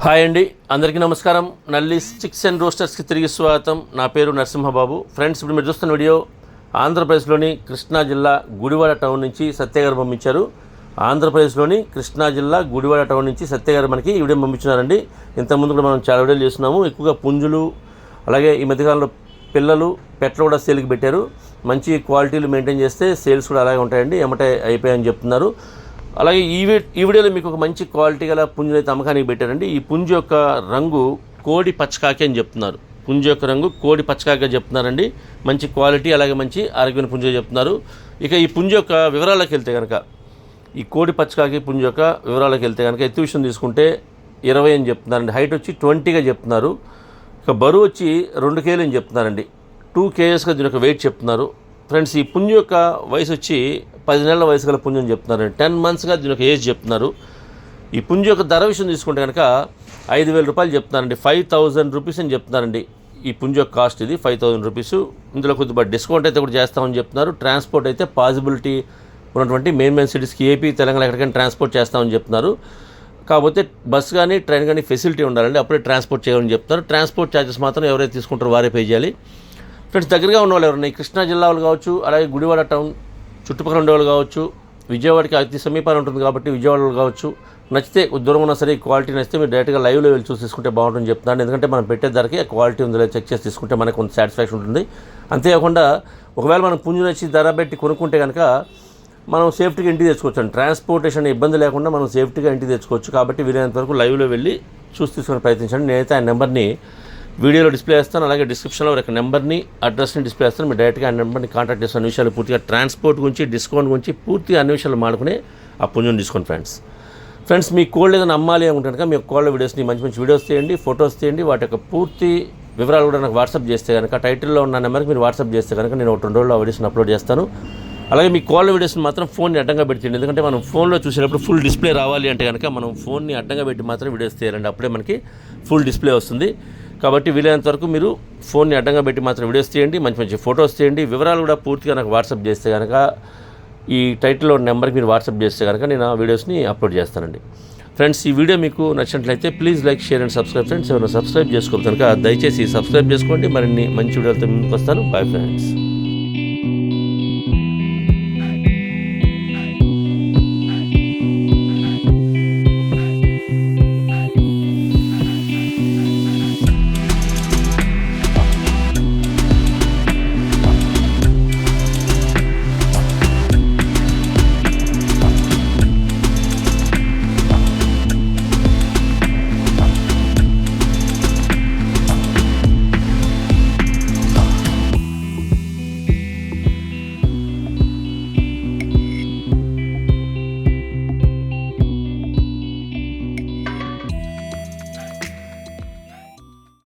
Hi అండి, అందరికీ నమస్కారం. నల్లి చిక్స్ అండ్ రోస్టర్స్కి తిరిగి స్వాగతం. నా పేరు నరసింహబాబు. ఫ్రెండ్స్, ఇప్పుడు మీరు చూస్తున్న వీడియో ఆంధ్రప్రదేశ్లోని కృష్ణా జిల్లా గుడివాడ టౌన్ నుంచి సత్యగారు పంపించారు. ఆంధ్రప్రదేశ్లోని కృష్ణా జిల్లా గుడివాడ టౌన్ నుంచి సత్యగారు మనకి ఈ వీడియో పంపించినారండి. ఇంతకుముందు కూడా మనం చాలా వీడియోలు చేస్తున్నాము. ఎక్కువగా పుంజులు, అలాగే ఈ మధ్యకాలంలో పిల్లలు, పెట్లు కూడా సేల్కి పెట్టారు. మంచి క్వాలిటీలు మెయింటైన్ చేస్తే సేల్స్ కూడా అలాగే ఉంటాయండి. ఎమ్మటే అయిపోయాయని చెప్తున్నారు. అలాగే ఈ వీడియోలో మీకు ఒక మంచి క్వాలిటీ గల పుంజుని అయితే అమ్మకానికి పెట్టారండి. ఈ పుంజు యొక్క రంగు కోడి పచ్చకాకి అని చెప్తున్నారు. పుంజు యొక్క రంగు కోడి పచ్చకాకి చెప్తున్నారండి. మంచి క్వాలిటీ, అలాగే మంచి ఆరోగ్యమైన పుంజు చెప్తున్నారు. ఇక ఈ పుంజు యొక్క వివరాలకు వెళ్తే కనుక, ఈ కోడి పచ్చకాకి పుంజు యొక్క వివరాలకు వెళ్తే కనుక ఎత్తు విషయం తీసుకుంటే 20 అని చెప్తున్నారండి. హైట్ వచ్చి 20గా చెప్తున్నారు. ఇక బరువు వచ్చి 2 కేజీలు అని చెప్తున్నారండి. 2 kgs దీని యొక్క వెయిట్ చెప్తున్నారు. ఫ్రెండ్స్, ఈ పుంజు యొక్క వయసు వచ్చి 10 నెలల వయసు గల పుంజు అని చెప్తున్నారండి. 10 monthsగా దీని యొక్క ఏజ్ చెప్తున్నారు. ఈ పుంజు యొక్క ధర విషయం తీసుకుంటే కనుక 5,000 రూపాయలు చెప్తున్నారండి. 5,000 రూపీస్ అని చెప్తున్నారండి. ఈ పుంజు యొక్క కాస్ట్ ఇది 5,000 రూపీస్. ఇందులో కొద్దిగా డిస్కౌంట్ అయితే కూడా చేస్తామని చెప్తున్నారు. ట్రాన్స్పోర్ట్ అయితే పాసిబిలిటీ ఉన్నటువంటి మెయిన్ సిటీస్కి, ఏపీ, తెలంగాణ ఎక్కడికైనా ట్రాన్స్పోర్ట్ చేస్తామని చెప్తున్నారు. కాకపోతే బస్ కానీ ట్రైన్ కానీ ఫెసిలిటీ ఉండాలండి, అప్పుడే ట్రాన్స్పోర్ట్ చేయాలని చెప్తున్నారు. ట్రాన్స్పోర్ట్ ఛార్జెస్ మాత్రం ఎవరైతే తీసుకుంటారో వారే పే చేయాలి. ఫ్రెండ్స్, దగ్గరగా ఉన్న వాళ్ళు ఎవరైనా కృష్ణా జిల్లా వాళ్ళు కావచ్చు, అలాగే గుడివాడ టౌన్ చుట్టుపక్కల ఉండేవాళ్ళు కావచ్చు, విజయవాడకి అతి సమీపాన్ని ఉంటుంది కాబట్టి విజయవాడలో కావచ్చు, నచ్చితే దూరం ఉన్నా సరే క్వాలిటీ నచ్చితే మీరు డైరెక్ట్గా లైవ్లో వెళ్ళి చూసి తీసుకుంటే బాగుంటుందని చెప్తున్నాను. ఎందుకంటే మనం పెట్టే ధరకి క్వాలిటీ ఉందో లేదో చెక్ చేసి తీసుకుంటే మనకు కొంత సాటిస్ఫాక్షన్ ఉంటుంది. అంతేకాకుండా ఒకవేళ మనం పుంజు నచ్చి ధర పెట్టి కొనుక్కుంటే కనుక మనం సేఫ్టీగా ఇంటికి తెచ్చుకోవచ్చు. ట్రాన్స్పోర్టేషన్ ఇబ్బంది లేకుండా మనం సేఫ్టీగా ఇంటికి తెచ్చుకోవచ్చు. కాబట్టి వీలైనంత వరకు లైవ్లో వెళ్ళి చూసి తీసుకునే ప్రయత్నించండి. నేనైతే ఆ నెంబర్ని వీడియోలో డిస్ప్లే చేస్తాను, అలాగే డిస్క్రిప్షన్లో ఒక నెంబర్ని, అడ్రస్ని డిస్ప్లే చేస్తాను. మీరు డైరెక్ట్గా ఆ నెంబర్ని కాంటాక్ట్ చేసిన అన్ని విషయాలు పూర్తిగా ట్రాన్స్పోర్ట్ గురించి, డిస్కౌంట్ గురించి పూర్తిగా అన్ని విషయాలు మాడుకునే ఆ పుంజుని తీసుకోండి. ఫ్రెండ్స్, మీ కోళ్ళు ఏదైనా అమ్మాలి అనుకుంటే కనుక మీ కోళ్ళ వీడియోస్ని మంచి వీడియోస్ తీయండి, ఫొటోస్ తీయండి. వాటి యొక్క పూర్తి వివరాలు కూడా నాకు వాట్సాప్ చేస్తే కనుక, టైటిల్లో ఉన్న నెంబర్కి మీరు వాట్సాప్ చేస్తే కనుక నేను 1-2 రోజుల్లో ఆ వీడియోస్ని అప్లోడ్ చేస్తాను. అలాగే మీ కోళ్ళ వీడియోస్ని మాత్రం ఫోన్ని అడ్డంగా పెట్టండి. ఎందుకంటే మనం ఫోన్లో చూసేటప్పుడు ఫుల్ డిస్ప్లే రావాలి అంటే కనుక మనం ఫోన్ని అడ్డంగా పెట్టి మాత్రం వీడియోస్ తీయాలండి. అప్పుడే మనకి ఫుల్ డిస్ప్లే వస్తుంది. కాబట్టి వీలైనంత వరకు మీరు ఫోన్ని అడ్డంగా పెట్టి మాత్రం వీడియోస్ తీయండి, మంచి ఫొటోస్ తీయండి. వివరాలు కూడా పూర్తిగా నాకు వాట్సాప్ చేస్తే కనుక, ఈ టైటిల్లో నెంబర్కి మీరు వాట్సాప్ చేస్తే కనుక నేను ఆ వీడియోస్ని అప్లోడ్ చేస్తానండి. ఫ్రెండ్స్, ఈ వీడియో మీకు నచ్చినట్లయితే please like, share and subscribe. Friends, ఎవరైనా సబ్స్క్రైబ్ చేసుకోవాలి కనుక దయచేసి సబ్స్క్రైబ్ చేసుకోండి. మరిన్ని మంచి వీడియోలతో ముందుకు వస్తాను. Bye friends.